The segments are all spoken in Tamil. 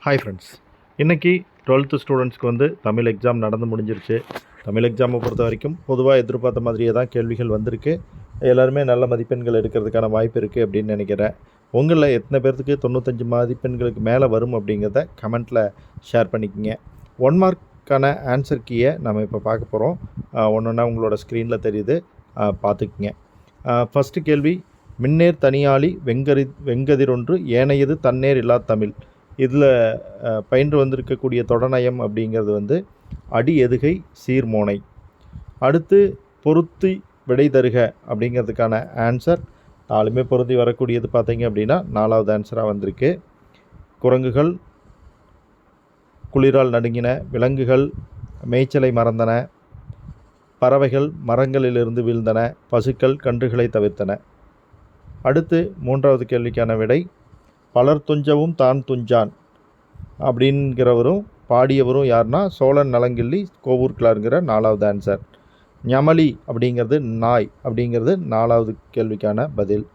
ஹாய் ஃப்ரெண்ட்ஸ், இன்றைக்கி 12th ஸ்டூடெண்ட்ஸ்க்கு வந்து தமிழ் எக்ஸாம் நடந்து முடிஞ்சிருச்சு. தமிழ் எக்ஸாமை பொறுத்த வரைக்கும் பொதுவாக எதிர்பார்த்த மாதிரியே தான் கேள்விகள் வந்திருக்கு. எல்லாருமே நல்ல மதிப்பெண்கள் எடுக்கிறதுக்கான வாய்ப்பு இருக்குது அப்படின்னு நினைக்கிறேன். உங்களில் எத்தனை பேர்த்துக்கு 95 மதிப்பெண்களுக்கு மேலே வரும் அப்படிங்கிறத கமெண்ட்டில் ஷேர் பண்ணிக்கோங்க. 1 மார்க்கான ஆன்சர் கீயை நம்ம இப்போ பார்க்க போகிறோம். ஒன்றா உங்களோட ஸ்க்ரீனில் தெரியுது, பார்த்துக்குங்க. ஃபஸ்ட்டு கேள்வி, மின்னேர் தனியாளி வெங்கதிரொன்று ஏனையது தன்னேர் இல்லா தமிழ். இதில் பயின்று வந்திருக்கக்கூடிய தொடநயம் அப்படிங்கிறது வந்து அடி எதுகை சீர்மோனை. அடுத்து பொருத்தி விடை தருக அப்படிங்கிறதுக்கான ஆன்சர் 4மே பொருத்தி வரக்கூடியது பார்த்தீங்க அப்படின்னா 4வது ஆன்சராக வந்திருக்கு. குரங்குகள் குளிரால் நடுங்கின, விலங்குகள் மேய்ச்சலை மறந்தன, பறவைகள் மரங்களிலிருந்து வீழ்ந்தன, பசுக்கள் கன்றுகளை தவிர்த்தன. அடுத்து 3வது கேள்விக்கான விடை, பலர் துஞ்சவும் தான் துஞ்சான் அப்படிங்கிறவரும் பாடியவரும் யாருன்னா சோழன் நலங்கிள்ளி கோவூர் கிளாருங்கிற 4வது ஆன்சர். ஞமலி அப்படிங்கிறது நாய் அப்படிங்கிறது 4வது கேள்விக்கான பதில்.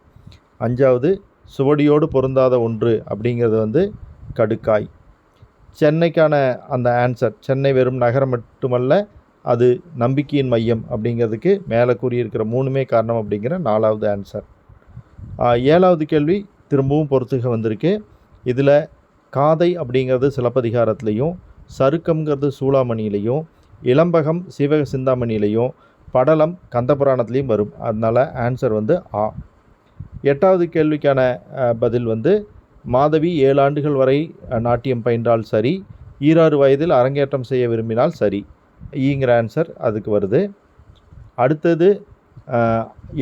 5வது சுவடியோடு பொருந்தாத ஒன்று அப்படிங்கிறது வந்து கடுக்காய். சென்னைக்கான அந்த ஆன்சர், சென்னை வெறும் நகரம் மட்டுமல்ல அது நம்பிக்கையின் மையம் அப்படிங்கிறதுக்கு மேலே கூறியிருக்கிற 3மே காரணம் அப்படிங்கிற 4வது ஆன்சர். 7வது கேள்வி திரும்பவும் பொறுத்துக வந்திருக்கு. இதில் காதை அப்படிங்கிறது சிலப்பதிகாரத்துலேயும், சருக்கம்ங்கிறது சூளாமணியிலையும், இளம்பகம் சீவக சிந்தாமணியிலையும், படலம் கந்தபுராணத்துலேயும் வரும். அதனால் ஆன்சர் வந்து ஆ. 8வது கேள்விக்கான பதில் வந்து மாதவி 7 ஆண்டுகள் வரை நாட்டியம் பயின்றால் சரி, 26 வயதில் அரங்கேற்றம் செய்ய விரும்பினால் சரி. ஈங்கிற ஆன்சர் அதுக்கு வருது. அடுத்தது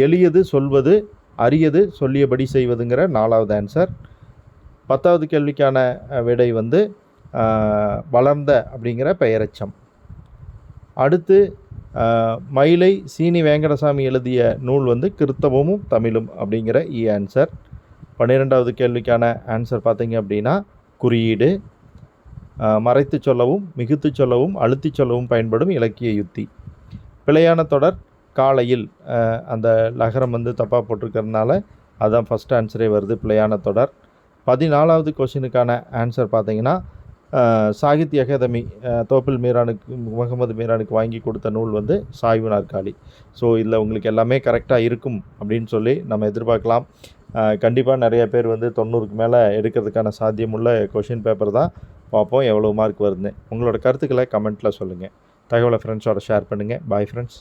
எளியது சொல்வது, அரியது சொல்லியபடி செய்வதுங்கிற 4வது ஆன்சர். 10வது கேள்விக்கான விடை வந்து வளர்ந்த அப்படிங்கிற பெயரெச்சம். அடுத்து மயிலை சீனி வேங்கடசாமி எழுதிய நூல் வந்து கிறித்தவமும் தமிழும் அப்படிங்கிற ஆன்சர். 12வது கேள்விக்கான ஆன்சர் பார்த்தீங்க அப்படின்னா குறியீடு. மறைத்து சொல்லவும் மிகுத்து சொல்லவும் அழுத்தி சொல்லவும் பயன்படும் இலக்கிய யுத்தி. பிழையான தொடர் காலையில், அந்த லகரம் வந்து தப்பாக போட்டிருக்கிறதுனால அதுதான் ஃபஸ்ட் ஆன்சரே வருது, பிழையான தொடர். 14வது கொஷினுக்கான ஆன்சர் பார்த்தீங்கன்னா சாகித்ய அகாதமி தோப்பில் மீரானுக்கு முகமது மீரானுக்கு வாங்கி கொடுத்த நூல் வந்து சாய்வு நாற்காலி. ஸோ இதில் உங்களுக்கு எல்லாமே கரெக்டாக இருக்கும் அப்படின்னு சொல்லி நம்ம எதிர்பார்க்கலாம். கண்டிப்பாக நிறைய பேர் வந்து 90க்கு மேலே எடுக்கிறதுக்கான சாத்தியமுள்ள கொஷின் பேப்பர் தான். பார்ப்போம் எவ்வளோ மார்க் வருதுன்னு. உங்களோட கருத்துக்களை கமெண்ட்டில் சொல்லுங்கள். தகவலை ஃப்ரெண்ட்ஸோட ஷேர் பண்ணுங்கள். Bye friends.